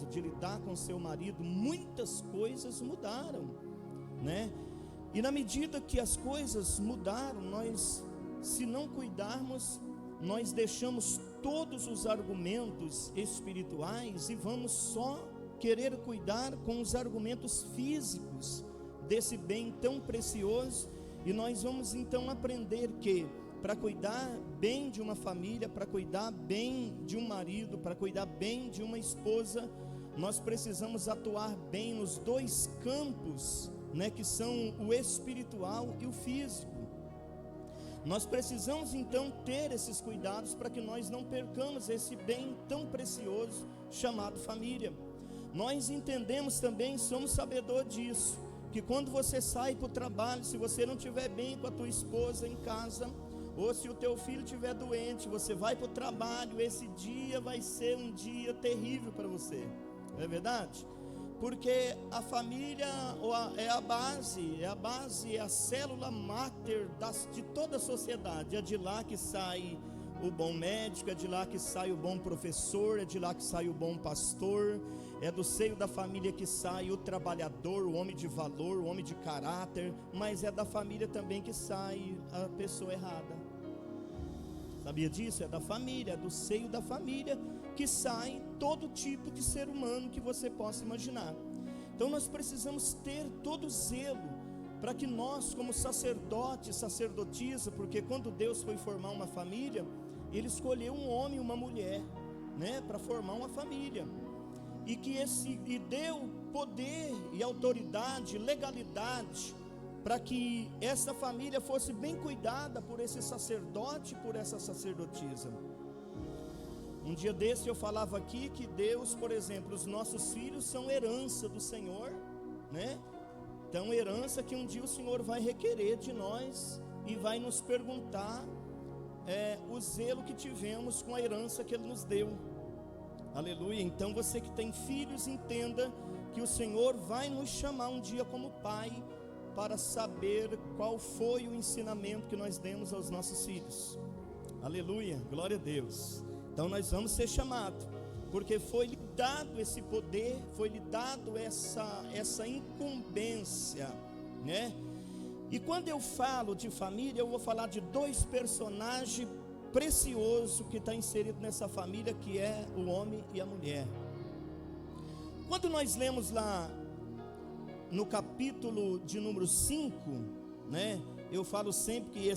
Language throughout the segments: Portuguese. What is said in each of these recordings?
esposa, de lidar com seu marido, muitas coisas mudaram, né? E na medida que as coisas mudaram, nós, se não cuidarmos, nós deixamos todos os argumentos espirituais e vamos só querer cuidar com os argumentos físicos desse bem tão precioso. E nós vamos então aprender que para cuidar bem de uma família, para cuidar bem de um marido, para cuidar bem de uma esposa, nós precisamos atuar bem nos dois campos, né, que são o espiritual e o físico. Nós precisamos então ter esses cuidados para que nós não percamos esse bem tão precioso chamado família. Nós entendemos também, somos sabedores disso, que quando você sai para o trabalho, se você não estiver bem com a tua esposa em casa, ou se o teu filho estiver doente, você vai para o trabalho, esse dia vai ser um dia terrível para você, não é verdade? Porque a família é a base, é a célula máter de toda a sociedade. É de lá que sai o bom médico, é de lá que sai o bom professor, é de lá que sai o bom pastor, é do seio da família que sai o trabalhador, o homem de valor, o homem de caráter, mas é da família também que sai a pessoa errada. Sabia disso? É da família, é do seio da família que sai todo tipo de ser humano que você possa imaginar. Então nós precisamos ter todo zelo para que nós, como sacerdote, sacerdotisa, porque quando Deus foi formar uma família, Ele escolheu um homem e uma mulher, né, para formar uma família, e deu poder e autoridade, legalidade, para que essa família fosse bem cuidada por esse sacerdote, por essa sacerdotisa. Um dia desse eu falava aqui que Deus, por exemplo, os nossos filhos são herança do Senhor, né? Então herança que um dia o Senhor vai requerer de nós e vai nos perguntar o zelo que tivemos com a herança que Ele nos deu. Aleluia. Então você que tem filhos, entenda que o Senhor vai nos chamar um dia como pai, para saber qual foi o ensinamento que nós demos aos nossos filhos. Aleluia, glória a Deus. Então nós vamos ser chamados, porque foi-lhe dado esse poder, foi-lhe dado essa incumbência, né? E quando eu falo de família, eu vou falar de dois personagens preciosos que está inserido nessa família, que é o homem e a mulher. Quando nós lemos lá no capítulo de número 5, né? Eu falo sempre que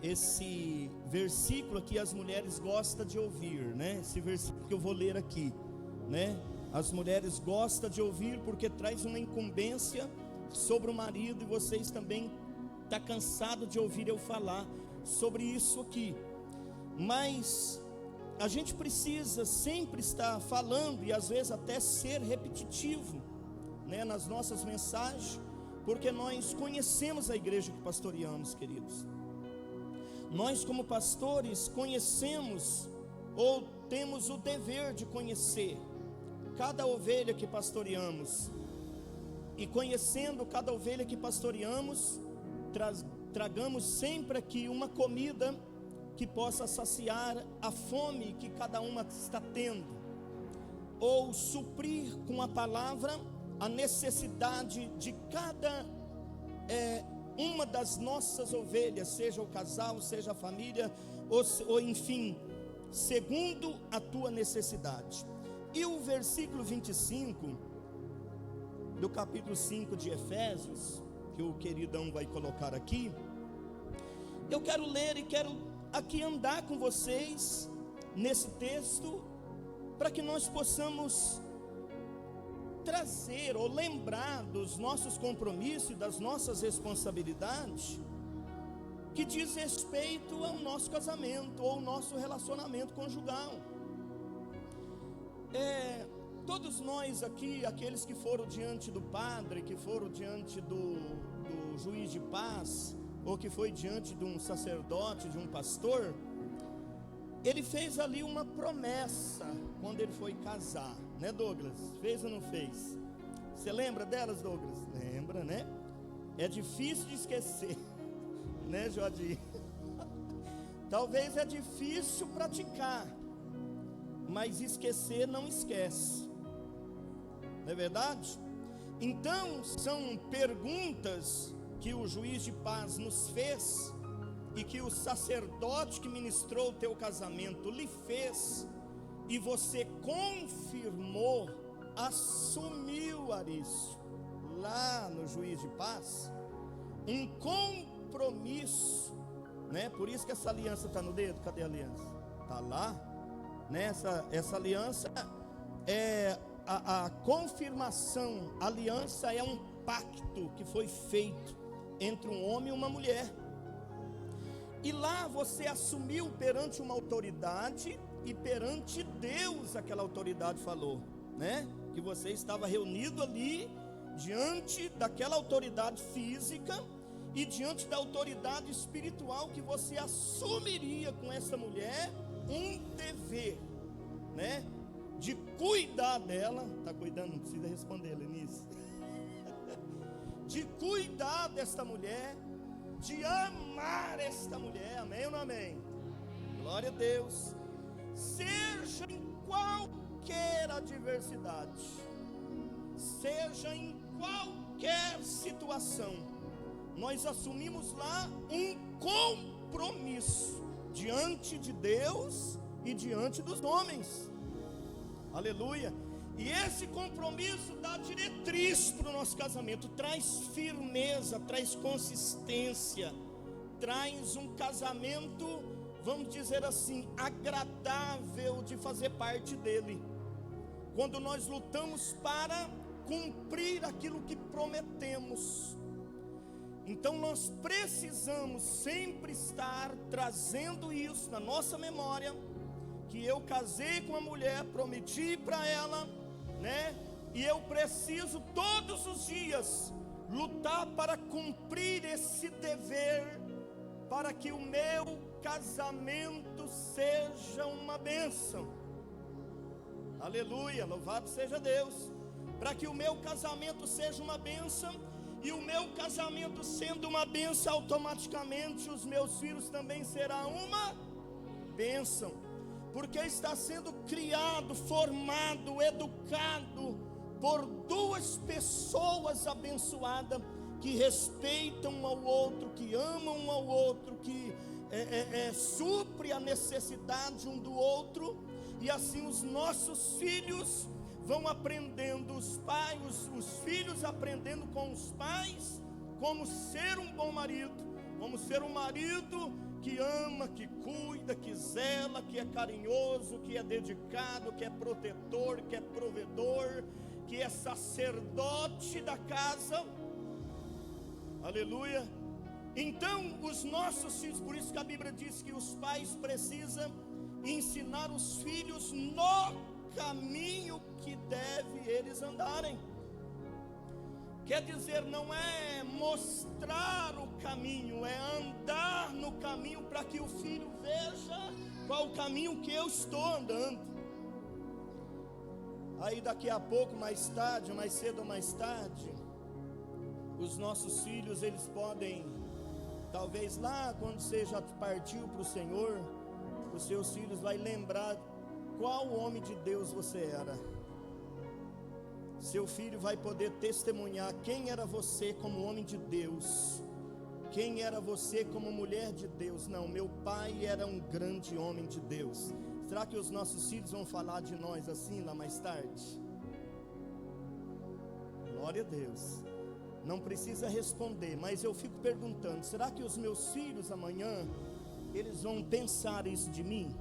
esse versículo aqui as mulheres gostam de ouvir, né? Esse versículo que eu vou ler aqui, né? As mulheres gostam de ouvir porque traz uma incumbência sobre o marido, e vocês também estão cansados de ouvir eu falar sobre isso aqui. Mas a gente precisa sempre estar falando, e às vezes até ser repetitivo, né, nas nossas mensagens, porque nós conhecemos a igreja que pastoreamos, queridos. Nós como pastores conhecemos, ou temos o dever de conhecer cada ovelha que pastoreamos, e conhecendo cada ovelha que pastoreamos, tragamos sempre aqui uma comida que possa saciar a fome que cada uma está tendo, ou suprir com a palavra a necessidade de cada uma das nossas ovelhas, seja o casal, seja a família, ou enfim, segundo a tua necessidade. E o versículo 25 do capítulo 5 de Efésios, que o queridão vai colocar aqui, eu quero ler e quero aqui andar com vocês nesse texto, para que nós possamos trazer ou lembrar dos nossos compromissos e das nossas responsabilidades, que diz respeito ao nosso casamento ou ao nosso relacionamento conjugal. Todos nós aqui, aqueles que foram diante do padre, que foram diante do juiz de paz, ou que foi diante de um sacerdote, de um pastor, ele fez ali uma promessa quando ele foi casar, né, Douglas? Fez ou não fez? Você lembra delas, Douglas? Lembra, né? É difícil de esquecer, né, Jodir? Talvez é difícil praticar, mas esquecer não esquece, não é verdade? Então são perguntas que o juiz de paz nos fez, e que o sacerdote que ministrou o teu casamento lhe fez, e você confirmou, assumiu, Arício, lá no juiz de paz, um compromisso, né? Por isso que essa aliança está no dedo. Cadê a aliança? Está lá, né? Essa aliança é a confirmação. A aliança é um pacto que foi feito entre um homem e uma mulher, e lá você assumiu perante uma autoridade, e perante Deus aquela autoridade falou, né? Que você estava reunido ali diante daquela autoridade física e diante da autoridade espiritual, que você assumiria com essa mulher um dever, né? De cuidar dela. Está cuidando? Não precisa responder, Lenice. De cuidar desta mulher, de amar esta mulher, amém ou não amém? Glória a Deus. Seja em qualquer adversidade, seja em qualquer situação, nós assumimos lá um compromisso diante de Deus e diante dos homens, aleluia. E esse compromisso dá diretriz para o nosso casamento, traz firmeza, traz consistência, traz um casamento, vamos dizer assim, agradável de fazer parte dele. Quando nós lutamos para cumprir aquilo que prometemos, então nós precisamos sempre estar trazendo isso na nossa memória, que eu casei com uma mulher, prometi para ela, né? E eu preciso todos os dias lutar para cumprir esse dever, para que o meu casamento seja uma bênção. Aleluia, louvado seja Deus. Para que o meu casamento seja uma bênção, e o meu casamento sendo uma bênção, automaticamente os meus filhos também serão uma bênção, porque está sendo criado, formado, educado por duas pessoas abençoadas, que respeitam um ao outro, que amam um ao outro, que supre a necessidade um do outro. E assim os nossos filhos vão aprendendo, os filhos aprendendo com os pais, como ser um bom marido, como ser um marido que ama, que cuida, que zela, que é carinhoso, que é dedicado, que é protetor, que é provedor, que é sacerdote da casa, aleluia. Então os nossos filhos, por isso que a Bíblia diz que os pais precisam ensinar os filhos no caminho que deve eles andarem. Quer dizer, não é mostrar o caminho, é andar no caminho, para que o filho veja qual o caminho que eu estou andando. Aí daqui a pouco, mais tarde, mais cedo ou mais tarde, os nossos filhos, eles podem, talvez lá quando você já partiu para o Senhor, os seus filhos vai lembrar qual homem de Deus você era. Seu filho vai poder testemunhar quem era você como homem de Deus, quem era você como mulher de Deus. Não, meu pai era um grande homem de Deus. Será que os nossos filhos vão falar de nós assim lá mais tarde? Glória a Deus. Não precisa responder, mas eu fico perguntando, será que os meus filhos amanhã, eles vão pensar isso de mim?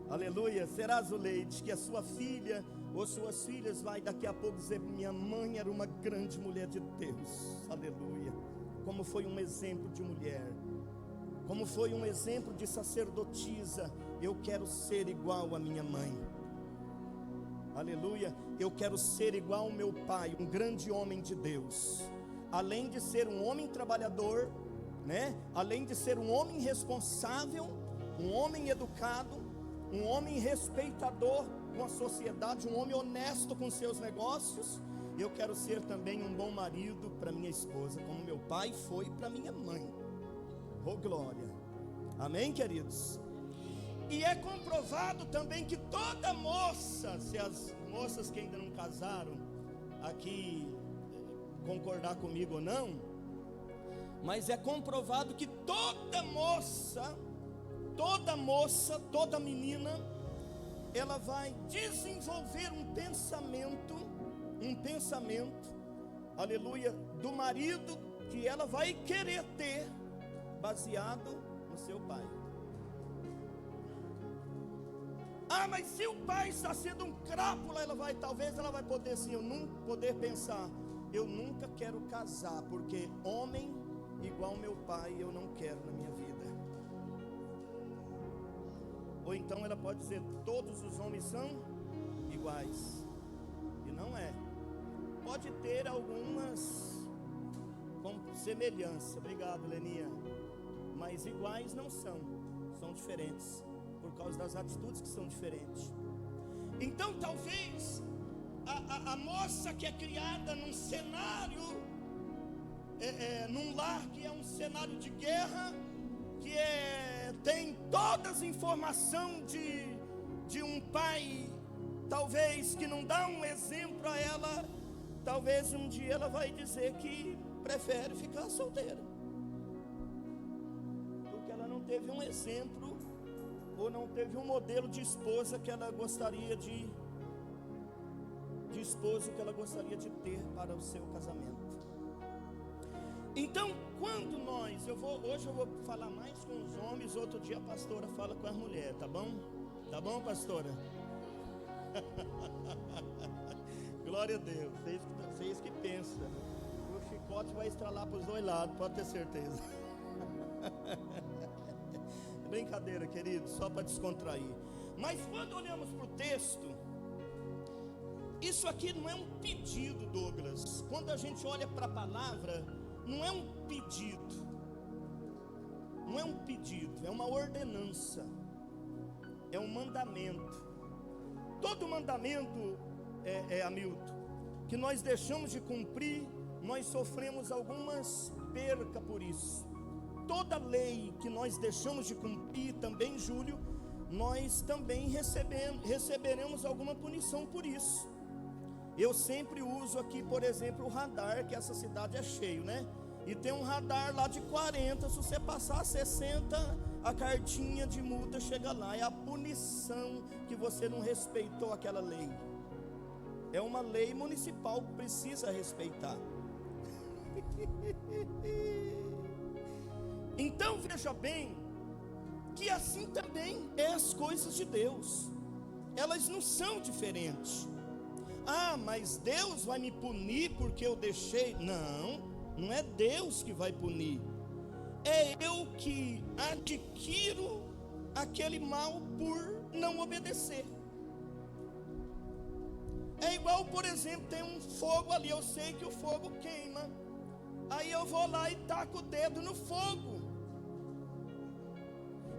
Aleluia. Será, Zuleide, que a sua filha ou suas filhas vai daqui a pouco dizer: minha mãe era uma grande mulher de Deus, aleluia, como foi um exemplo de mulher, como foi um exemplo de sacerdotisa. Eu quero ser igual à minha mãe, aleluia. Eu quero ser igual ao meu pai, um grande homem de Deus, além de ser um homem trabalhador, né? Além de ser um homem responsável, um homem educado, um homem respeitador com a sociedade, um homem honesto com seus negócios. Eu quero ser também um bom marido para minha esposa, como meu pai foi para minha mãe. Oh glória, amém, queridos? E é comprovado também que toda moça, se as moças que ainda não casaram aqui concordar comigo ou não, mas é comprovado que toda moça, toda menina, ela vai desenvolver um pensamento, aleluia, do marido que ela vai querer ter, baseado no seu pai. Ah, mas se o pai está sendo um crápula, talvez ela vai poder assim, poder pensar, eu nunca quero casar, porque homem igual meu pai eu não quero na minha vida. Ou então ela pode dizer, todos os homens são iguais, e não é. Pode ter algumas semelhanças, obrigado Leninha, mas iguais não são diferentes, por causa das atitudes que são diferentes. Então talvez a moça que é criada num cenário, num lar que é um cenário de guerra, que tem todas as informações de um pai, talvez que não dá um exemplo a ela, talvez um dia ela vai dizer que prefere ficar solteira, porque ela não teve um exemplo, ou não teve um modelo de esposa que ela gostaria de esposo que ela gostaria de ter para o seu casamento. Então, quando hoje eu vou falar mais com os homens, outro dia a pastora fala com as mulheres, tá bom? Tá bom, pastora? Glória a Deus, vocês que pensam, o chicote vai estralar para os dois lados, pode ter certeza. Brincadeira, querido, só para descontrair. Mas quando olhamos para o texto, isso aqui não é um pedido, Douglas. Quando a gente olha para a palavra, não é um pedido, é uma ordenança, é um mandamento. Todo mandamento, Hamilton, que nós deixamos de cumprir, nós sofremos algumas percas por isso. Toda lei que nós deixamos de cumprir, também Júlio, nós também receberemos alguma punição por isso. Eu sempre uso aqui, por exemplo, o radar, que essa cidade é cheio, né? E tem um radar lá de 40, se você passar 60, a cartinha de multa chega lá. É a punição que você não respeitou aquela lei. É uma lei municipal que precisa respeitar. Então veja bem, que assim também é as coisas de Deus. Elas não são diferentes. Ah, mas Deus vai me punir porque eu deixei. Não é Deus que vai punir. É eu que adquiro aquele mal por não obedecer. É igual, por exemplo, tem um fogo ali, eu sei que o fogo queima. Aí eu vou lá e taco o dedo no fogo.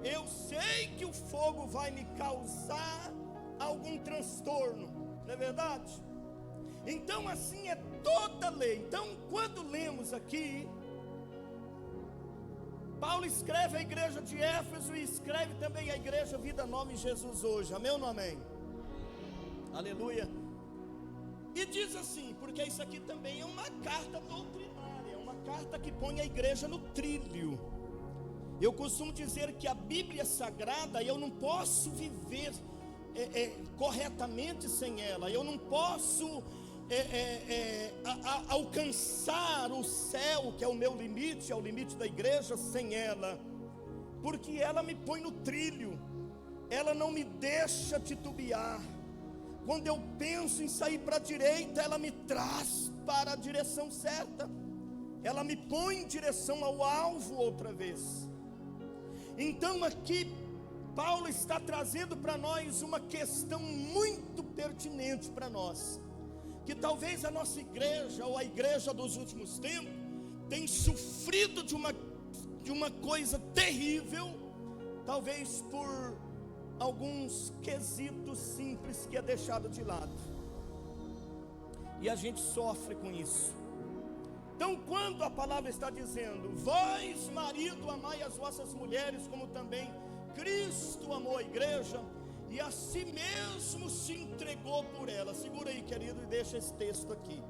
Eu sei que o fogo vai me causar algum transtorno, não é verdade? Então assim é toda lei. Então quando lemos aqui, Paulo escreve à igreja de Éfeso e escreve também à igreja Vida Nova em Jesus hoje, amém ou não amém? Aleluia. E diz assim, porque isso aqui também é uma carta doutrinária, é uma carta que põe a igreja no trilho. Eu costumo dizer que a Bíblia Sagrada, eu não posso viver corretamente sem ela. Eu não posso alcançar o céu, que é o meu limite, é o limite da igreja, sem ela. Porque ela me põe no trilho, ela não me deixa titubear. Quando eu penso em sair para a direita, ela me traz para a direção certa. Ela me põe em direção ao alvo outra vez. Então aqui Paulo está trazendo para nós uma questão muito pertinente para nós, que talvez a nossa igreja, ou a igreja dos últimos tempos, tem sofrido de uma coisa terrível, talvez por alguns quesitos simples que é deixado de lado, e a gente sofre com isso. Então quando a palavra está dizendo, vós marido amai as vossas mulheres, como também Cristo amou a igreja e a si mesmo se entregou por ela. Segura aí, querido, e deixa esse texto aqui.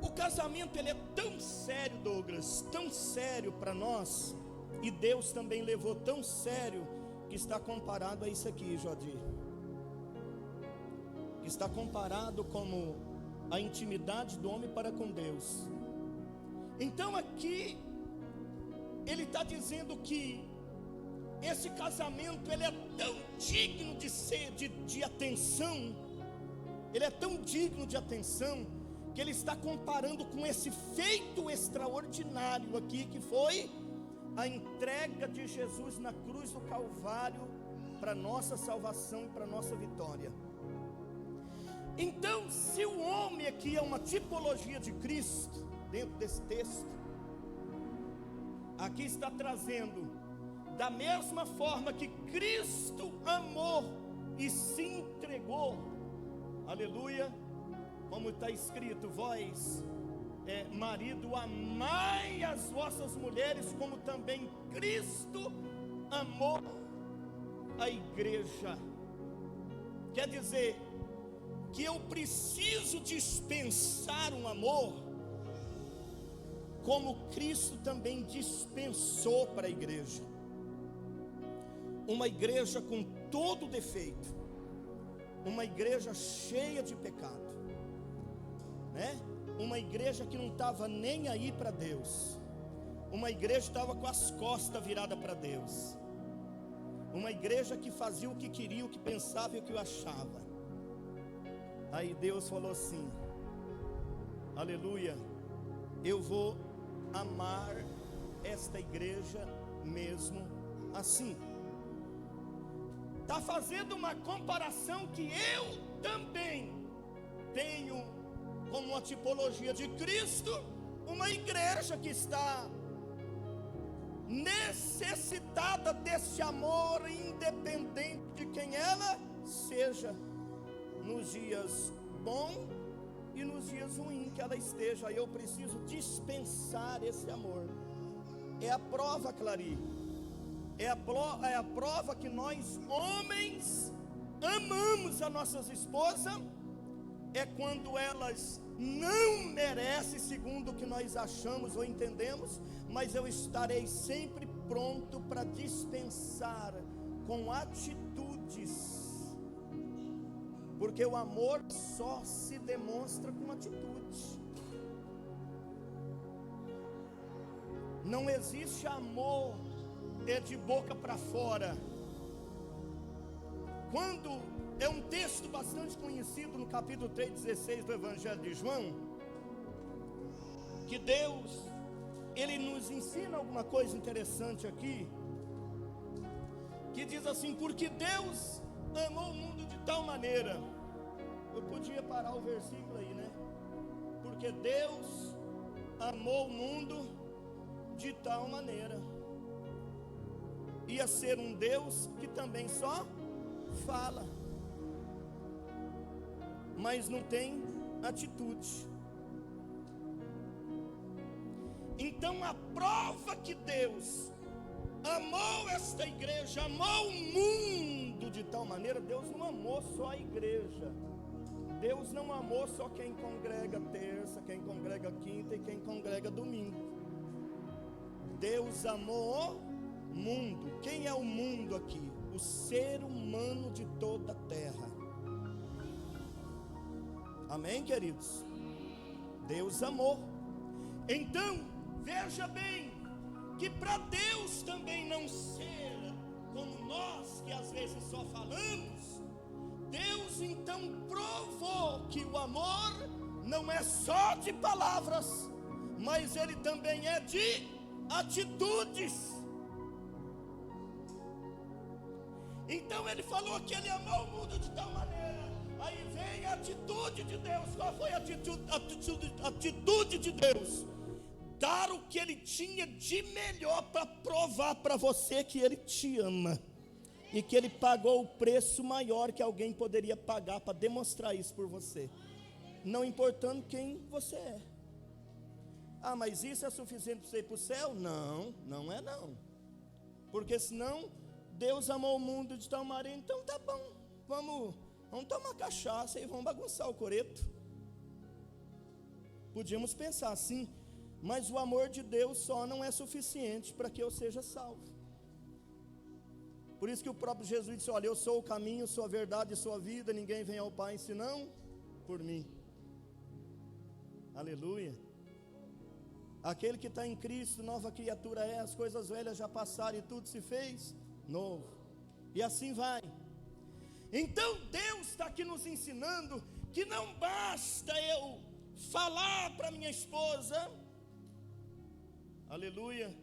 O casamento, ele é tão sério, Douglas, tão sério para nós, e Deus também levou tão sério, que está comparado a isso aqui, Jodir, que está comparado como a intimidade do homem para com Deus. Então aqui ele está dizendo que esse casamento, ele é tão digno de ser de atenção, ele é tão digno de atenção, que ele está comparando com esse feito extraordinário aqui, que foi a entrega de Jesus na cruz do Calvário, para nossa salvação e para nossa vitória. Então, se o homem aqui é uma tipologia de Cristo, dentro desse texto, aqui está trazendo, da mesma forma que Cristo amou e se entregou, aleluia, como está escrito: vós, marido, amai as vossas mulheres, como também Cristo amou a igreja. Quer dizer, que eu preciso dispensar um amor, como Cristo também dispensou para a igreja. Uma igreja com todo defeito, uma igreja cheia de pecado, né? Uma igreja que não estava nem aí para Deus, uma igreja que estava com as costas viradas para Deus, uma igreja que fazia o que queria, o que pensava e o que achava. Aí Deus falou assim: aleluia, eu vou amar esta igreja mesmo assim. Está fazendo uma comparação que eu também tenho como uma tipologia de Cristo, uma igreja que está necessitada desse amor, independente de quem ela seja, nos dias bons e nos dias ruins que ela esteja. Eu preciso dispensar esse amor. É a prova, Clari, é a prova que nós homens amamos as nossas esposas, é quando elas não merecem segundo o que nós achamos ou entendemos, mas eu estarei sempre pronto para dispensar com atitudes, porque o amor só se demonstra com atitude. Não existe amor de boca para fora. Quando é um texto bastante conhecido no capítulo 3:16 do Evangelho de João, que Deus, Ele nos ensina alguma coisa interessante aqui, que diz assim: porque Deus amou o mundo de tal maneira. Eu podia parar o versículo aí, né? Porque Deus amou o mundo de tal maneira. Ia ser um Deus que também só fala, mas não tem atitude. Então a prova que Deus amou esta igreja, amou o mundo de tal maneira, Deus não amou só a igreja, Deus não amou só quem congrega terça, quem congrega quinta e quem congrega domingo. Deus amou o mundo. Quem é o mundo aqui? O ser humano de toda a terra. Amém, queridos? Deus amou. Então, veja bem, que para Deus também não ser como nós, que às vezes só falamos, Deus então provou que o amor não é só de palavras, mas ele também é de atitudes. Então ele falou que ele amou o mundo de tal maneira. Aí vem a atitude de Deus. Qual foi a atitude de Deus? Dar o que ele tinha de melhor para provar para você que ele te ama, e que ele pagou o preço maior que alguém poderia pagar para demonstrar isso por você, não importando quem você é. Ah, mas isso é suficiente para você ir para o céu? Não, não é não. Porque senão Deus amou o mundo de tal maneira, então tá bom, vamos tomar cachaça e vamos bagunçar o coreto. Podíamos pensar assim, mas o amor de Deus só não é suficiente para que eu seja salvo. Por isso que o próprio Jesus disse: olha, eu sou o caminho, sou a verdade e sou a vida, ninguém vem ao Pai senão por mim. Aleluia. Aquele que está em Cristo, nova criatura é, as coisas velhas já passaram e tudo se fez novo. E assim vai. Então Deus está aqui nos ensinando que não basta eu falar para minha esposa, aleluia,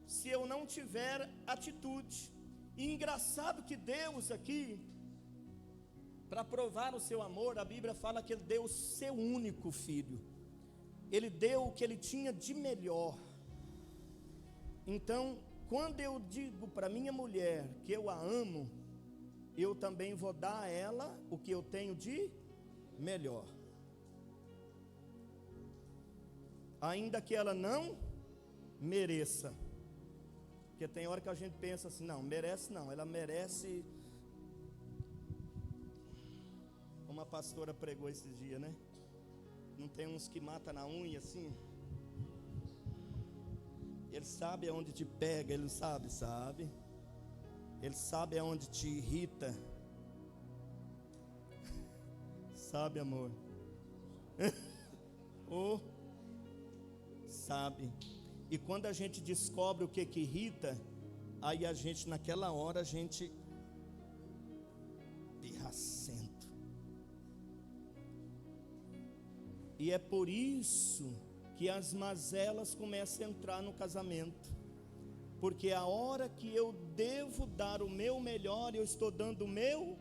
se eu não tiver atitude. E engraçado que Deus aqui, para provar o seu amor, a Bíblia fala que Ele deu o seu único filho. Ele deu o que Ele tinha de melhor. Então, quando eu digo para minha mulher que eu a amo, eu também vou dar a ela o que eu tenho de melhor. Ainda que ela não mereça. Porque tem hora que a gente pensa assim, não, merece não, ela merece. Uma pastora pregou esses dias, né? Não tem uns que matam na unha assim? Ele sabe aonde te pega, ele não sabe, sabe? Ele sabe aonde te irrita. Sabe, amor? Oh, sabe. E quando a gente descobre o que irrita, aí a gente, naquela hora, a gente pirracento. E é por isso que as mazelas começam a entrar no casamento. Porque a hora que eu devo dar o meu melhor, eu estou dando o meu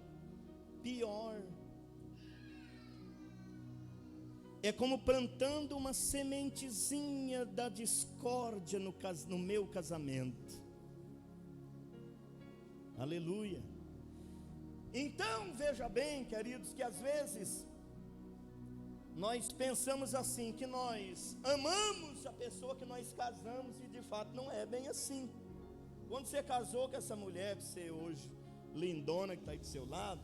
pior. É como plantando uma sementezinha da discórdia no meu casamento. Aleluia. Então, veja bem, queridos, que às vezes nós pensamos assim, que nós amamos a pessoa que nós casamos, e de fato não é bem assim. Quando você casou com essa mulher que você hoje, lindona, que está aí do seu lado,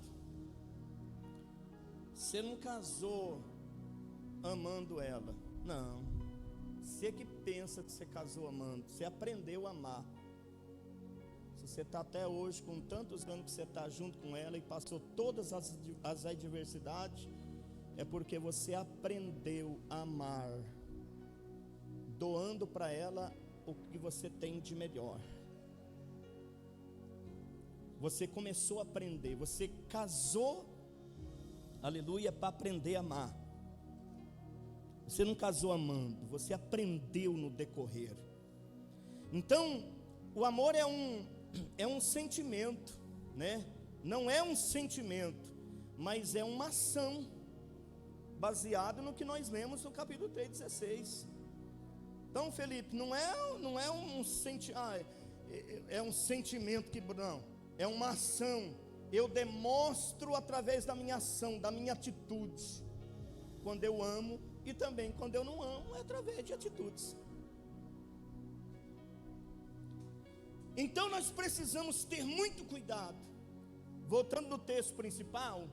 você não casou amando ela, não. Você que pensa que você casou amando, você aprendeu a amar. Se você está até hoje com tantos anos que você está junto com ela e passou todas as adversidades, é porque você aprendeu a amar, doando para ela o que você tem de melhor. Você começou a aprender, você casou, aleluia, para aprender a amar. Você não casou amando, você aprendeu no decorrer. Então, o amor é um sentimento, né? Não é um sentimento, mas é uma ação, baseado no que nós lemos no capítulo 3:16. Então, Felipe, não é um sentimento que não, é uma ação. Eu demonstro através da minha ação, da minha atitude, quando eu amo, e também quando eu não amo, é através de atitudes. Então nós precisamos ter muito cuidado. Voltando no texto principal,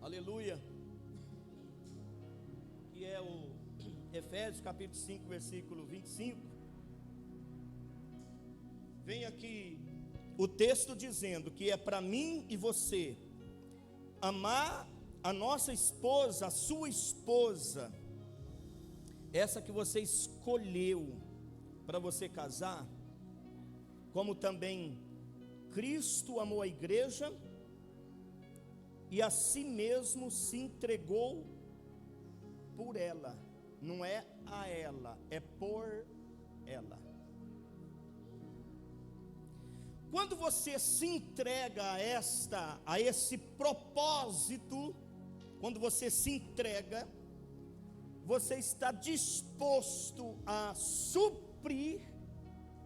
aleluia, que é o Efésios capítulo 5, versículo 25. Vem aqui o texto dizendo que é para mim e você amar a nossa esposa, a sua esposa, essa que você escolheu para você casar, como também Cristo amou a igreja e a si mesmo se entregou por ela. Não é a ela, é por ela. Quando você se entrega a esse propósito, quando você se entrega, você está disposto a suprir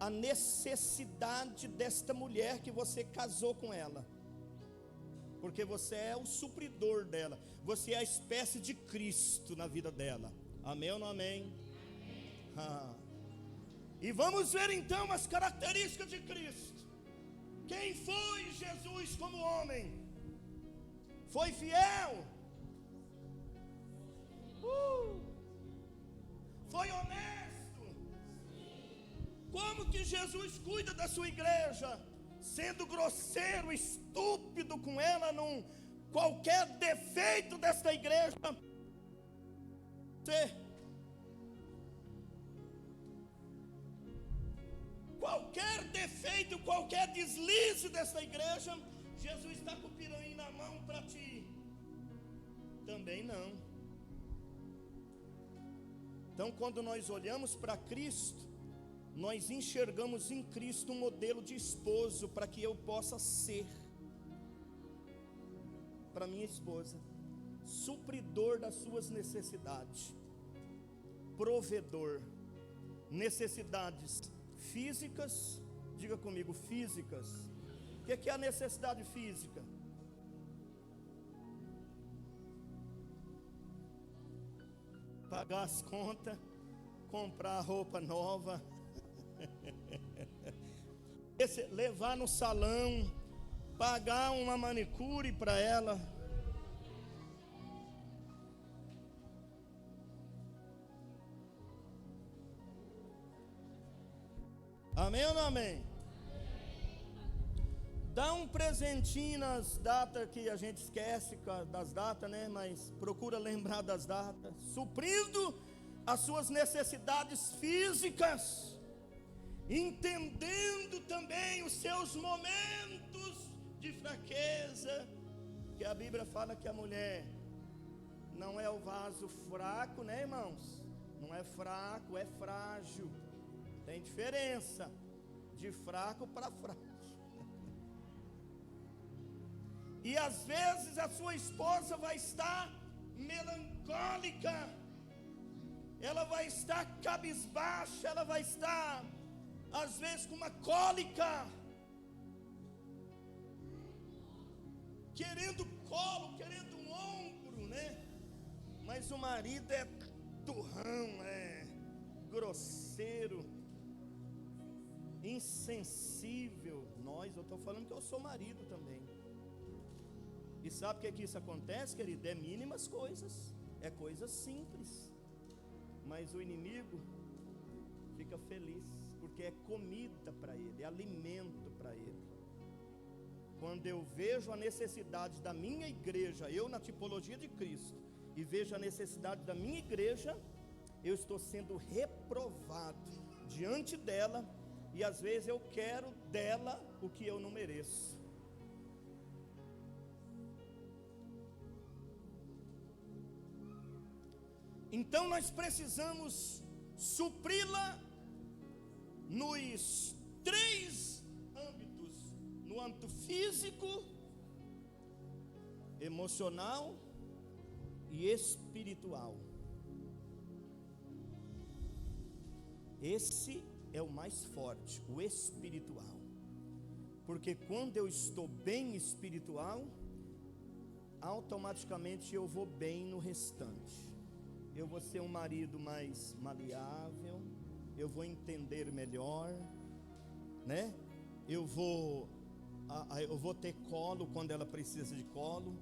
a necessidade desta mulher que você casou com ela, porque você é o supridor dela, você é a espécie de Cristo na vida dela. Amém ou não amém? E vamos ver então as características de Cristo. Quem foi Jesus como homem? Foi fiel? Foi honesto? Como que Jesus cuida da sua igreja? Sendo grosseiro, estúpido com ela, qualquer defeito desta igreja, qualquer defeito, qualquer deslize desta igreja, Jesus está com o piranha na mão para ti. Também não. Então, quando nós olhamos para Cristo, nós enxergamos em Cristo um modelo de esposo para que eu possa ser para minha esposa, supridor das suas necessidades, provedor, necessidades físicas, diga comigo, físicas. O que é a necessidade física? Pagar as contas, comprar roupa nova, levar no salão, pagar uma manicure para ela. Amém ou não amém? Dá um presentinho nas datas que a gente esquece das datas, né? Mas procura lembrar das datas, suprindo as suas necessidades físicas, entendendo também os seus momentos de fraqueza, que a Bíblia fala que a mulher não é o vaso fraco, né, irmãos? Não é fraco, é frágil. Tem diferença de fraco para frágil. E às vezes a sua esposa vai estar melancólica, ela vai estar cabisbaixa, ela vai estar às vezes com uma cólica, querendo colo, querendo um ombro, né? Mas o marido é turrão, é grosseiro, insensível. Eu estou falando que eu sou marido também. E sabe o que isso acontece, querido? É mínimas coisas, é coisas simples, mas o inimigo fica feliz, porque é comida para ele, é alimento para ele. Quando eu vejo a necessidade da minha igreja, eu na tipologia de Cristo, e vejo a necessidade da minha igreja, eu estou sendo reprovado diante dela, e às vezes eu quero dela o que eu não mereço. Então nós precisamos supri-la nos 3 âmbitos: no âmbito físico, emocional e espiritual. Esse é o mais forte, o espiritual. Porque quando eu estou bem espiritual, automaticamente eu vou bem no restante. Eu vou ser um marido mais maleável, eu vou entender melhor, né? Eu vou ter colo quando ela precisa de colo,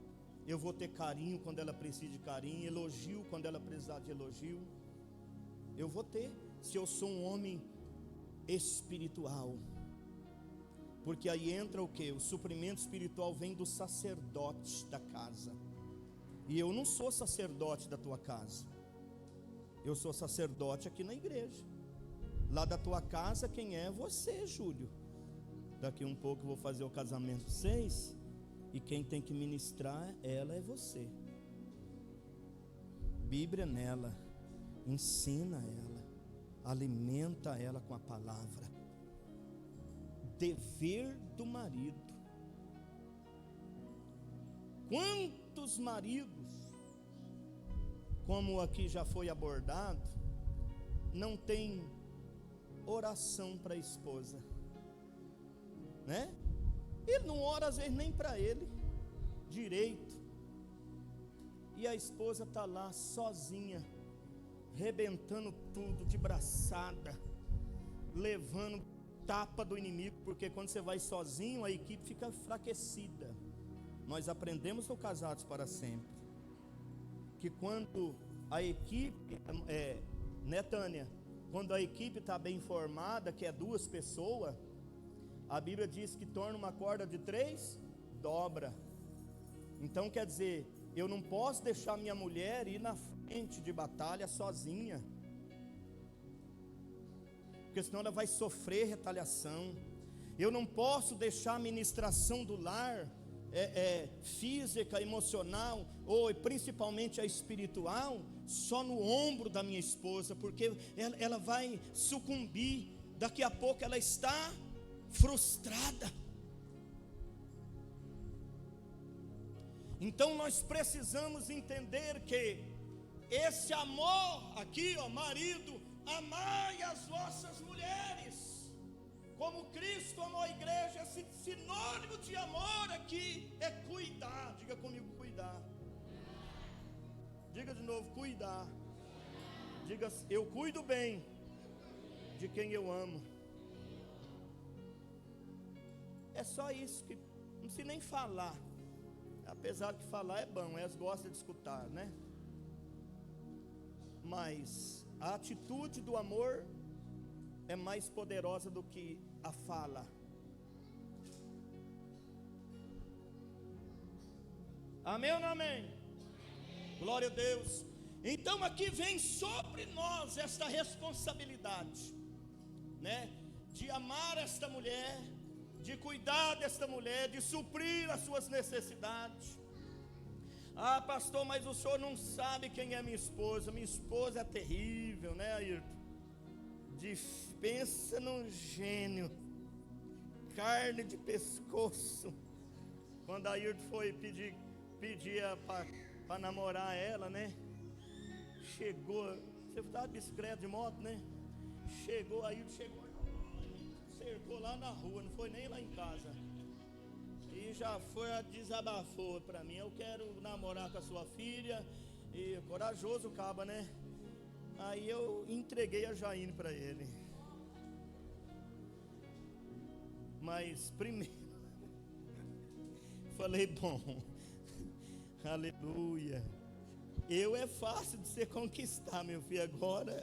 eu vou ter carinho quando ela precisa de carinho, elogio quando ela precisar de elogio. Eu vou ter, se eu sou um homem espiritual. Porque aí entra o que? O suprimento espiritual vem do sacerdote da casa. E eu não sou sacerdote da tua casa, eu sou sacerdote aqui na igreja. Lá da tua casa, quem é? Você, Júlio. Daqui um pouco eu vou fazer o casamento 6, e quem tem que ministrar ela é você. Bíblia nela, ensina ela, alimenta ela com a palavra. Dever do marido. Quantos maridos, como aqui já foi abordado, não tem oração para a esposa, né? Ele não ora às vezes nem para ele direito, e a esposa está lá sozinha, rebentando tudo de braçada, levando tapa do inimigo, porque quando você vai sozinho, a equipe fica enfraquecida. Nós aprendemos no Casados para Sempre que quando a equipe, né, Tânia? Quando a equipe está bem formada, que é 2 pessoas, a Bíblia diz que torna uma corda de 3, dobra. Então quer dizer, eu não posso deixar minha mulher ir na frente de batalha sozinha, porque senão ela vai sofrer retaliação. Eu não posso deixar a ministração do lar, física, emocional, ou principalmente a espiritual, só no ombro da minha esposa, porque ela vai sucumbir, daqui a pouco ela está frustrada. Então nós precisamos entender que esse amor aqui, ó, marido, amai as vossas mulheres, como Cristo amou a igreja. Esse sinônimo de amor aqui é cuidar. Diga comigo, cuidar. Diga de novo, cuidar. Diga, eu cuido bem de quem eu amo. É só isso, que não precisa nem falar. Apesar de falar é bom, elas gostam de escutar, né? Mas a atitude do amor é mais poderosa do que a fala. Amém ou não amém? Glória a Deus. Então aqui vem sobre nós esta responsabilidade, né? De amar esta mulher, de cuidar desta mulher, de suprir as suas necessidades. Ah, pastor, mas o senhor não sabe quem é minha esposa. Minha esposa é terrível, né, Ayrton? Pensa num gênio, carne de pescoço. Quando a Ayrton foi pedia para namorar ela, né? Chegou, você estava de bicicleta, de moto, né? Chegou, a Ayrton chegou, cercou lá na rua, não foi nem lá em casa. E já foi, desabafou para mim: eu quero namorar com a sua filha. E corajoso o caba, né? Aí eu entreguei a Jaine para ele. Mas primeiro falei, bom, aleluia, eu é fácil de você conquistar, meu filho. Agora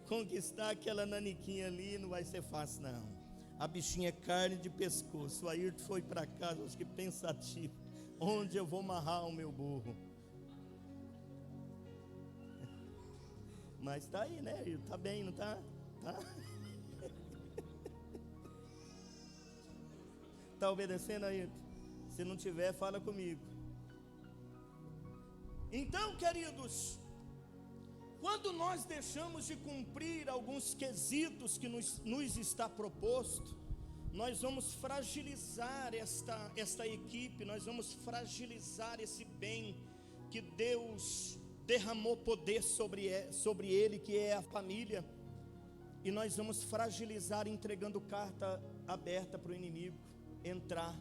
conquistar aquela naniquinha ali não vai ser fácil, não. A bichinha é carne de pescoço. O Ayrton foi para casa, acho que pensativo: onde eu vou amarrar o meu burro? Mas tá aí, né, Ayrton? Tá bem, não tá? Tá? Tá obedecendo, Ayrton? Se não tiver, fala comigo. Então, queridos, quando nós deixamos de cumprir alguns quesitos que nos está proposto, nós vamos fragilizar esta equipe, nós vamos fragilizar esse bem que Deus derramou poder sobre ele, que é a família, e nós vamos fragilizar entregando carta aberta para o inimigo entrar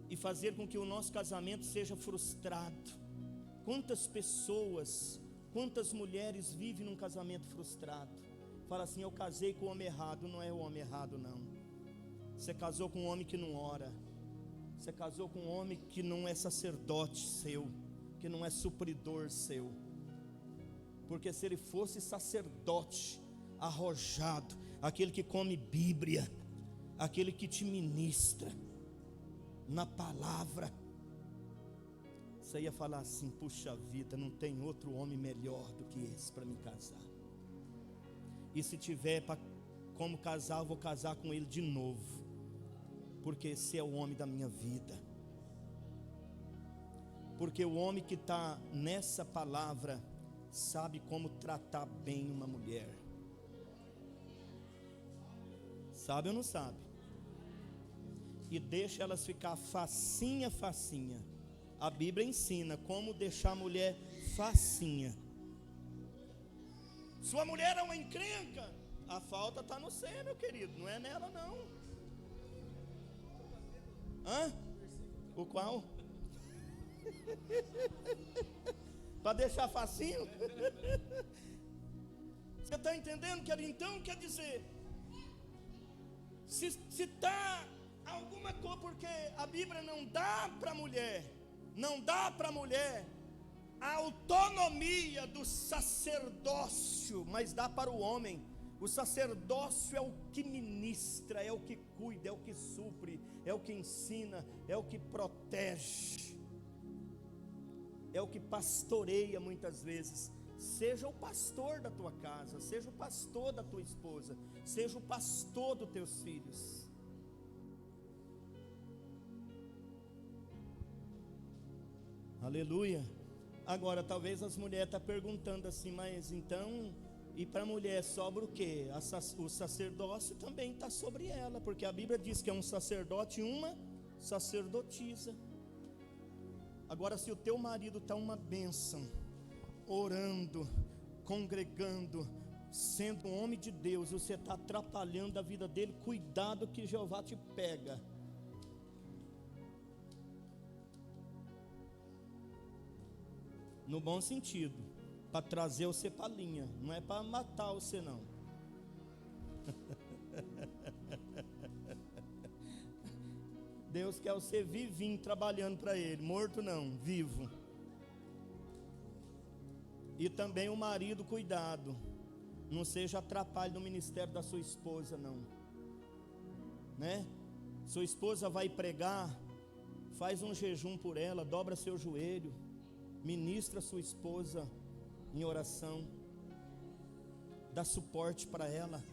e fazer com que o nosso casamento seja frustrado. Quantas pessoas, quantas mulheres vivem num casamento frustrado? Fala assim: eu casei com o homem errado. Não é o homem errado, não. Você casou com um homem que não ora. Você casou com um homem que não é sacerdote seu, que não é supridor seu. Porque se ele fosse sacerdote arrojado, aquele que come Bíblia, aquele que te ministra na palavra, você ia falar assim: puxa vida, não tem outro homem melhor do que esse para me casar. E se tiver como casar, eu vou casar com ele de novo, porque esse é o homem da minha vida. Porque o homem que está nessa palavra sabe como tratar bem uma mulher. Sabe ou não sabe? E deixa elas ficar facinha, facinha. A Bíblia ensina como deixar a mulher facinha. Sua mulher é uma encrenca, a falta está no ser, meu querido, não é nela, não. Hã? O qual? Para deixar facinho? Você está entendendo, querido? Então quer dizer, Se está alguma coisa, porque a Bíblia não dá para a mulher a autonomia do sacerdócio, mas dá para o homem. O sacerdócio é o que ministra, é o que cuida, é o que supre, é o que ensina, é o que protege, é o que pastoreia muitas vezes. Seja o pastor da tua casa, seja o pastor da tua esposa, seja o pastor dos teus filhos. Aleluia. Agora talvez as mulheres estão perguntando assim, mas então, e para a mulher sobra o quê? O sacerdócio também está sobre ela, porque a Bíblia diz que é um sacerdote e uma sacerdotisa. Agora, se o teu marido está uma bênção, orando, congregando, sendo um homem de Deus, você está atrapalhando a vida dele, cuidado que Jeová te pega. No bom sentido, para trazer você para a linha, não é para matar você não. Deus quer você vivinho trabalhando para Ele, morto não, vivo. E também o marido, cuidado, não seja atrapalho no ministério da sua esposa não, né? Sua esposa vai pregar, faz um jejum por ela, dobra seu joelho, ministra sua esposa em oração, dá suporte para ela.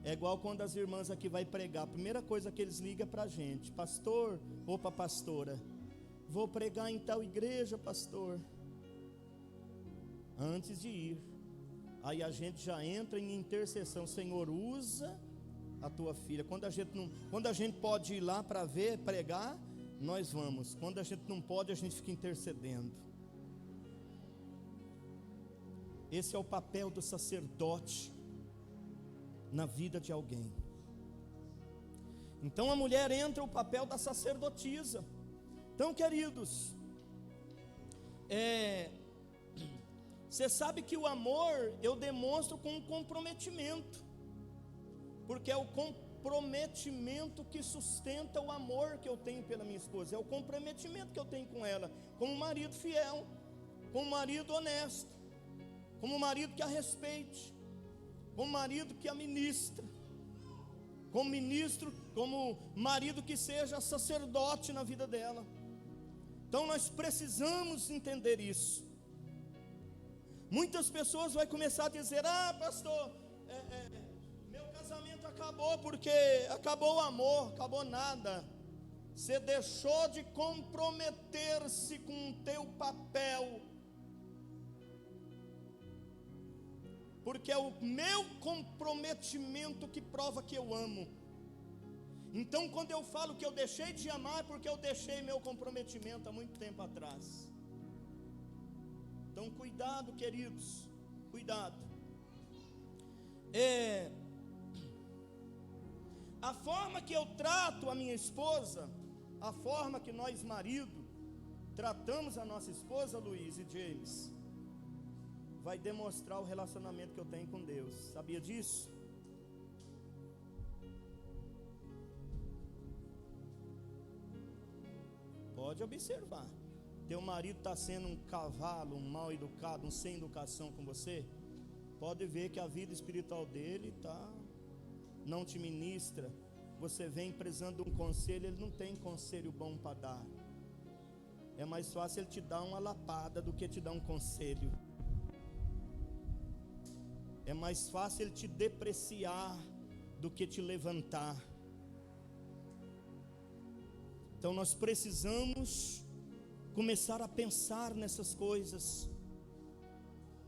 É igual quando as irmãs aqui vai pregar, a primeira coisa que eles ligam para a gente: pastor, opa pastora, vou pregar em tal igreja, pastor. Antes de ir, aí a gente já entra em intercessão: Senhor, usa a tua filha. Quando a gente pode ir lá para ver, pregar, nós vamos. Quando a gente não pode, a gente fica intercedendo. Esse é o papel do sacerdote na vida de alguém. Então a mulher entra o papel da sacerdotisa. Então, queridos, você sabe que o amor eu demonstro com um comprometimento, porque é o comprometimento que sustenta o amor que eu tenho pela minha esposa, é o comprometimento que eu tenho com ela, como um marido fiel, como um marido honesto, como um marido que a respeite, como um marido que a ministra, como marido que seja sacerdote na vida dela. Então nós precisamos entender isso. Muitas pessoas vão começar a dizer: ah, pastor, meu casamento acabou porque acabou o amor. Acabou nada. Você deixou de comprometer-se com o teu papel, porque é o meu comprometimento que prova que eu amo. Então quando eu falo que eu deixei de amar, é porque eu deixei meu comprometimento há muito tempo atrás. Então cuidado, queridos, cuidado. A forma que eu trato a minha esposa, a forma que nós marido tratamos a nossa esposa, Luiz e James, vai demonstrar o relacionamento que eu tenho com Deus. Sabia disso? Pode observar. Teu marido está sendo um cavalo, um mal educado, um sem educação com você, pode ver que a vida espiritual dele não te ministra. Você vem precisando de um conselho, ele não tem conselho bom para dar. É mais fácil ele te dar uma lapada do que te dar um conselho. É mais fácil ele te depreciar do que te levantar. Então nós precisamos começar a pensar nessas coisas.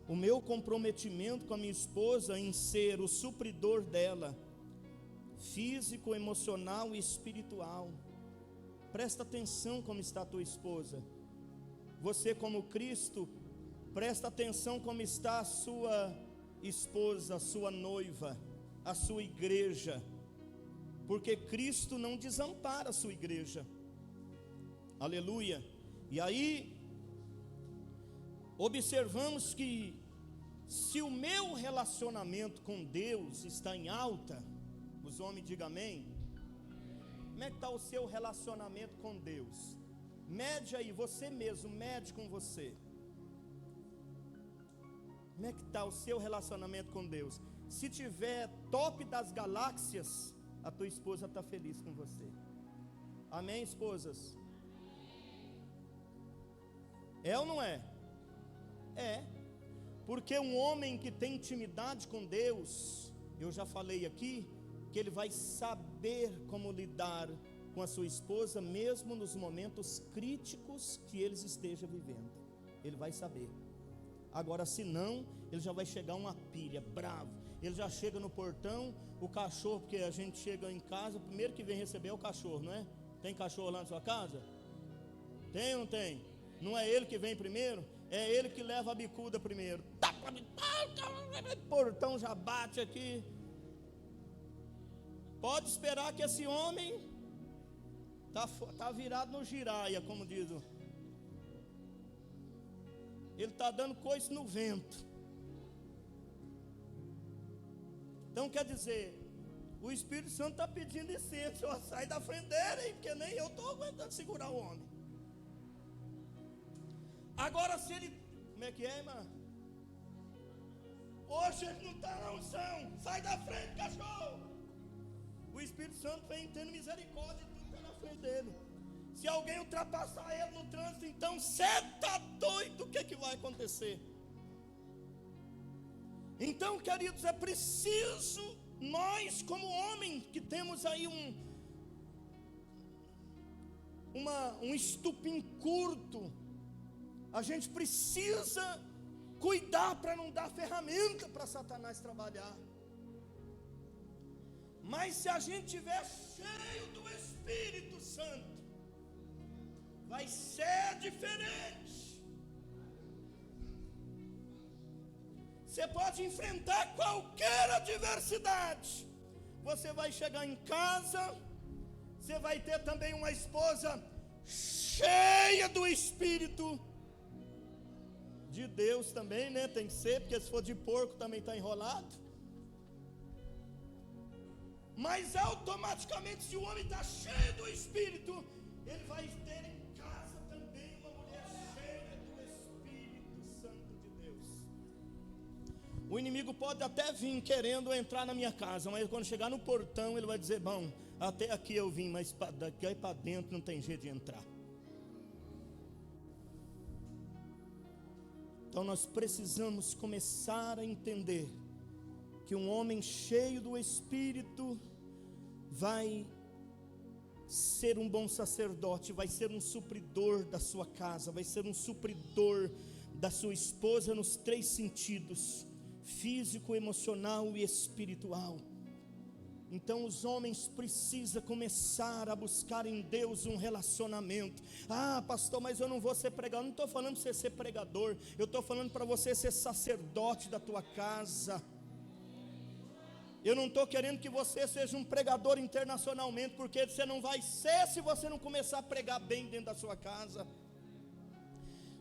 O meu comprometimento com a minha esposa em ser o supridor dela, físico, emocional e espiritual. Presta atenção como está a tua esposa. Você, como Cristo, presta atenção como está a sua esposa, a sua noiva, a sua igreja, porque Cristo não desampara a sua igreja. Aleluia. E aí observamos que se o meu relacionamento com Deus está em alta, os os homens, diga amém. Como é que está o seu relacionamento com Deus? Mede aí, você mesmo, mede com você. Como é que está o seu relacionamento com Deus? Se tiver top das galáxias, a tua esposa está feliz com você. Amém, esposas? É ou não é? É. Porque um homem que tem intimidade com Deus, eu já falei aqui, que ele vai saber como lidar com a sua esposa, mesmo nos momentos críticos que eles estejam vivendo. Ele vai saber. Agora, se não, ele já vai chegar uma pilha, bravo. Ele já chega no portão, o cachorro, porque a gente chega em casa, o primeiro que vem receber é o cachorro, não é? Tem cachorro lá na sua casa? Tem ou não tem? Não é ele que vem primeiro? É ele que leva a bicuda primeiro. O portão já bate aqui. Pode esperar que esse homem tá virado no giraia, como diz o... Ele está dando coice no vento. Então quer dizer, o Espírito Santo está pedindo licença, ó, sai da frente dele, hein, porque nem eu estou aguentando segurar o homem. Agora se ele, como é que é, irmã? Hoje ele não está na unção, sai da frente, cachorro. O Espírito Santo vem tendo misericórdia de tudo que está na frente dele. Se alguém ultrapassar ele no trânsito, então você está doido, o que vai acontecer? Então, queridos, é preciso nós, como homem, que temos aí um estupim curto, a gente precisa cuidar para não dar ferramenta para Satanás trabalhar. Mas se a gente estiver cheio do Espírito Santo, vai ser diferente. Você pode enfrentar qualquer adversidade. Você vai chegar em casa, você vai ter também uma esposa cheia do Espírito de Deus também, né? Tem que ser, porque se for de porco também está enrolado. Mas automaticamente, se o homem está cheio do Espírito, ele vai ter em casa também uma mulher cheia do Espírito Santo de Deus. O inimigo pode até vir querendo entrar na minha casa, mas quando chegar no portão, ele vai dizer: bom, até aqui eu vim, mas daqui para dentro não tem jeito de entrar. Então nós precisamos começar a entender que um homem cheio do Espírito vai ser um bom sacerdote, vai ser um supridor da sua casa, vai ser um supridor da sua esposa nos 3 sentidos: físico, emocional e espiritual. Então os homens precisam começar a buscar em Deus um relacionamento. Ah, pastor, mas eu não vou ser pregador. Não estou falando para você ser pregador, eu estou falando para você ser sacerdote da tua casa. Eu não estou querendo que você seja um pregador internacionalmente, porque você não vai ser se você não começar a pregar bem dentro da sua casa.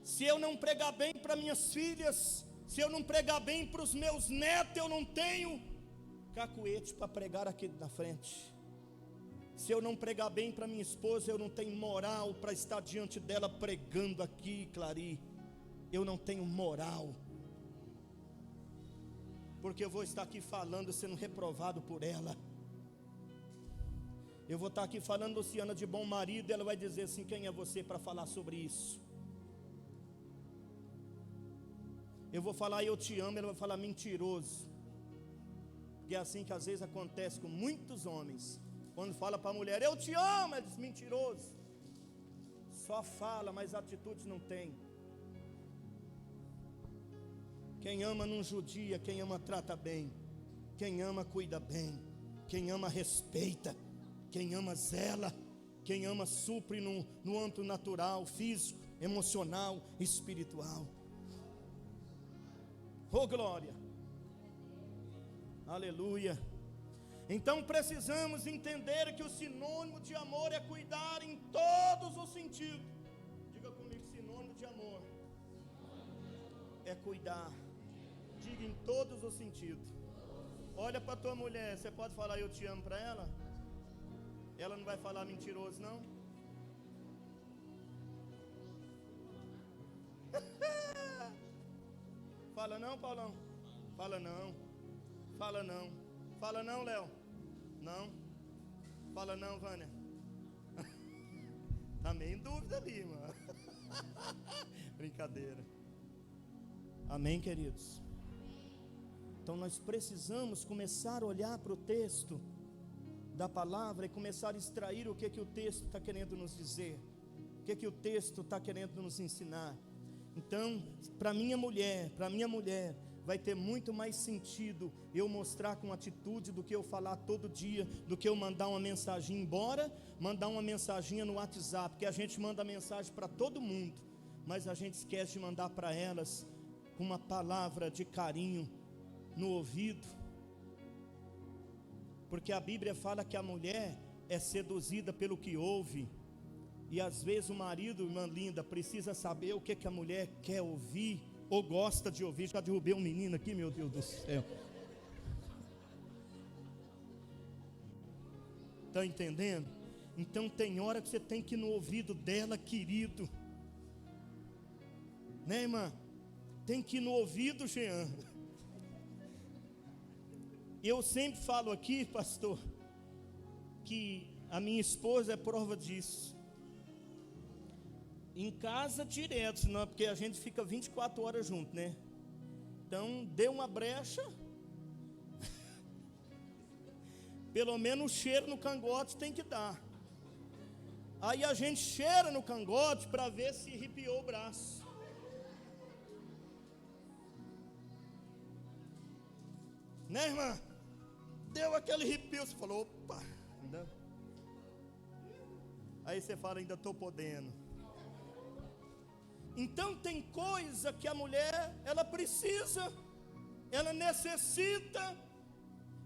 Se eu não pregar bem para minhas filhas, se eu não pregar bem para os meus netos, eu não tenho cacuete para pregar aqui na frente. Se eu não pregar bem para minha esposa, eu não tenho moral para estar diante dela pregando aqui, Clari. Eu não tenho moral, porque eu vou estar aqui falando, sendo reprovado por ela. Eu vou estar aqui falando, Luciana, de bom marido, e ela vai dizer assim: quem é você para falar sobre isso? Eu vou falar eu te amo, ela vai falar mentiroso. Porque é assim que às vezes acontece com muitos homens. Quando fala para a mulher eu te amo, ela diz mentiroso. Só fala, mas atitudes não tem. Quem ama não judia, quem ama trata bem, quem ama cuida bem, quem ama respeita, quem ama zela, quem ama supre no âmbito natural, físico, emocional, espiritual. Oh glória, aleluia. Então precisamos entender que o sinônimo de amor é cuidar em todos os sentidos. Diga comigo, sinônimo de amor é cuidar. Diga em todos os sentidos. Olha para tua mulher, você pode falar eu te amo para ela? Ela não vai falar mentiroso, não? Fala não, Paulão? Fala não. Fala não. Fala não, Léo? Não. Fala não, Vânia? Tá meio em dúvida ali, mano. Brincadeira. Amém, queridos? Então nós precisamos começar a olhar para o texto da palavra e começar a extrair o que o texto está querendo nos dizer, o que o texto está querendo nos ensinar. Então, para minha mulher, vai ter muito mais sentido eu mostrar com atitude do que eu falar todo dia, do que eu mandar uma mensagem embora, mandar uma mensagem no WhatsApp, porque a gente manda mensagem para todo mundo, mas a gente esquece de mandar para elas com uma palavra de carinho no ouvido, porque a Bíblia fala que a mulher é seduzida pelo que ouve, e às vezes o marido, irmã linda, precisa saber o que a mulher quer ouvir, ou gosta de ouvir. Já derrubei um menino aqui, meu Deus do céu. Está entendendo? Então tem hora que você tem que ir no ouvido dela, querido, né, irmã? Tem que ir no ouvido, Jean. Eu sempre falo aqui, pastor, que a minha esposa é prova disso. Em casa direto, senão, porque a gente fica 24 horas junto, né? Então, deu uma brecha, pelo menos o cheiro no cangote tem que dar. Aí a gente cheira no cangote para ver se arrepiou o braço. Né, irmã? Deu aquele arrepio, você falou, opa, ainda. Aí você fala, ainda estou podendo. Então tem coisa que a mulher, ela precisa, ela necessita,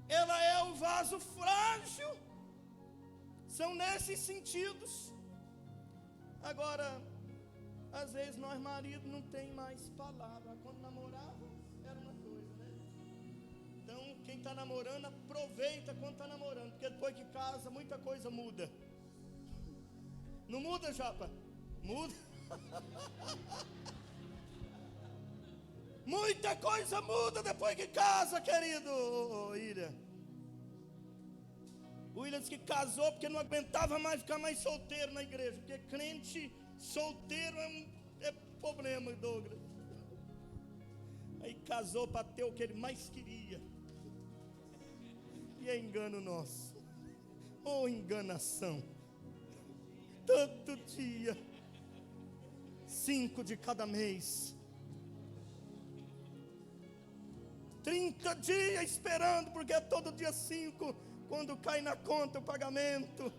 ela é o vaso frágil, são nesses sentidos. Agora, às vezes nós maridos não tem mais palavra, quando namorava era uma coisa, né? Então quem está namorando, aproveita quando está namorando, porque depois que casa, muita coisa muda. Não muda, Japa? Muda. Muita coisa muda depois que casa, querido. O William disse que casou porque não aguentava mais ficar mais solteiro na igreja, porque crente solteiro é problema, Douglas. Aí casou para ter o que ele mais queria. E é engano nosso, ou enganação. Todo dia 5 de cada mês, 30 dias esperando, porque é todo dia 5, quando cai na conta o pagamento.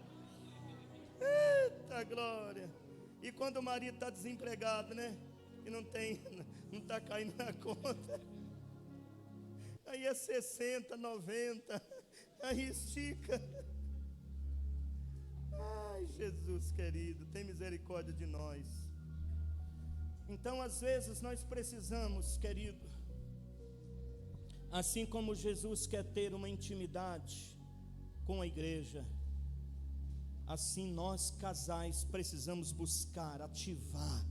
Eita glória! E quando o marido está desempregado, né? E não está caindo na conta. Aí é 60, 90, aí estica. Ai, Jesus querido, tem misericórdia de nós. Então, às vezes, nós precisamos, querido, assim como Jesus quer ter uma intimidade com a igreja, assim nós, casais, precisamos buscar, ativar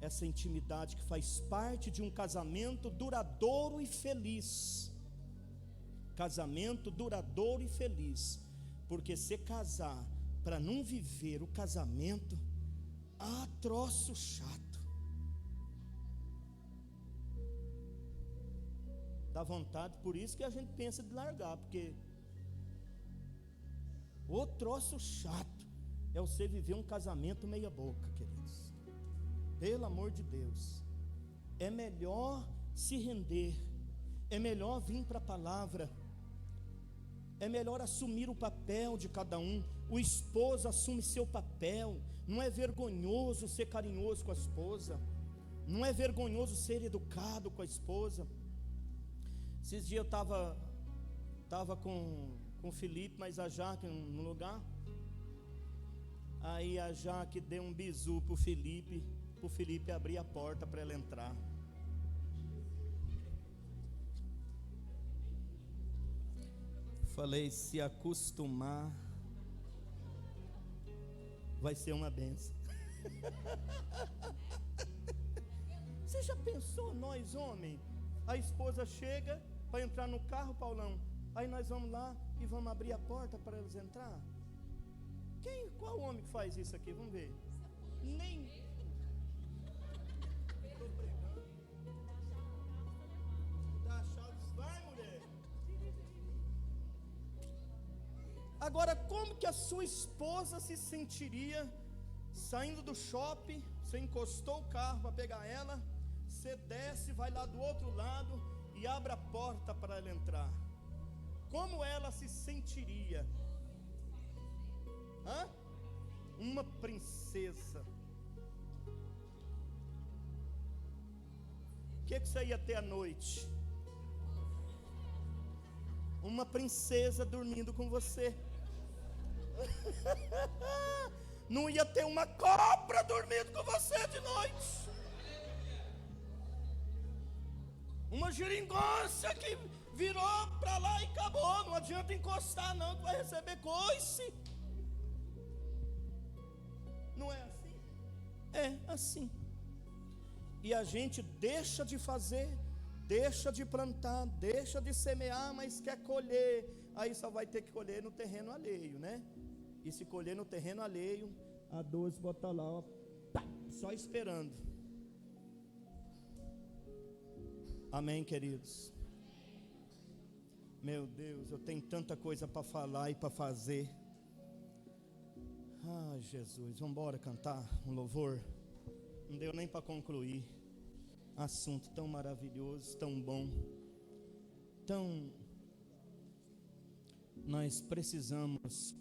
essa intimidade que faz parte de um casamento duradouro e feliz. Casamento duradouro e feliz. Porque se casar para não viver o casamento, troço chato. Dá vontade, por isso que a gente pensa de largar, porque o troço chato é você viver um casamento meia boca, queridos. Pelo amor de Deus, é melhor se render, é melhor vir para a palavra, é melhor assumir o papel de cada um. O esposo assume seu papel. Não é vergonhoso ser carinhoso com a esposa, não é vergonhoso ser educado com a esposa. Esses dias eu estava com o Felipe, mas a Jaque no lugar. Aí a Jaque deu um bisu para o Felipe abrir a porta para ela entrar. falei, se acostumar vai ser uma benção. Você já pensou, nós homens, a esposa chega para entrar no carro, Paulão, aí nós vamos lá e vamos abrir a porta para eles entrar? Qual homem que faz isso aqui? Vamos ver. Nem. Dá chaves, vai, mulher. Agora, como que a sua esposa se sentiria saindo do shopping? Você encostou o carro para pegar ela, você desce, vai lá do outro lado e abre a porta para ela entrar. Como ela se sentiria? Hã? Uma princesa. O que você ia ter à noite? Uma princesa dormindo com você. Não ia ter uma cobra dormindo com você de noite. Uma geringonça que virou para lá e acabou. Não adianta encostar não, que vai receber coice. Não é assim? É assim. E a gente deixa de fazer, deixa de plantar, deixa de semear, mas quer colher. Aí só vai ter que colher no terreno alheio, né? E se colher no terreno alheio, a 12 bota lá, ó, pá, só esperando. Amém, queridos? Meu Deus, eu tenho tanta coisa para falar e para fazer. Ah, Jesus, vamos embora cantar um louvor. Não deu nem para concluir. Assunto tão maravilhoso, tão bom. Nós precisamos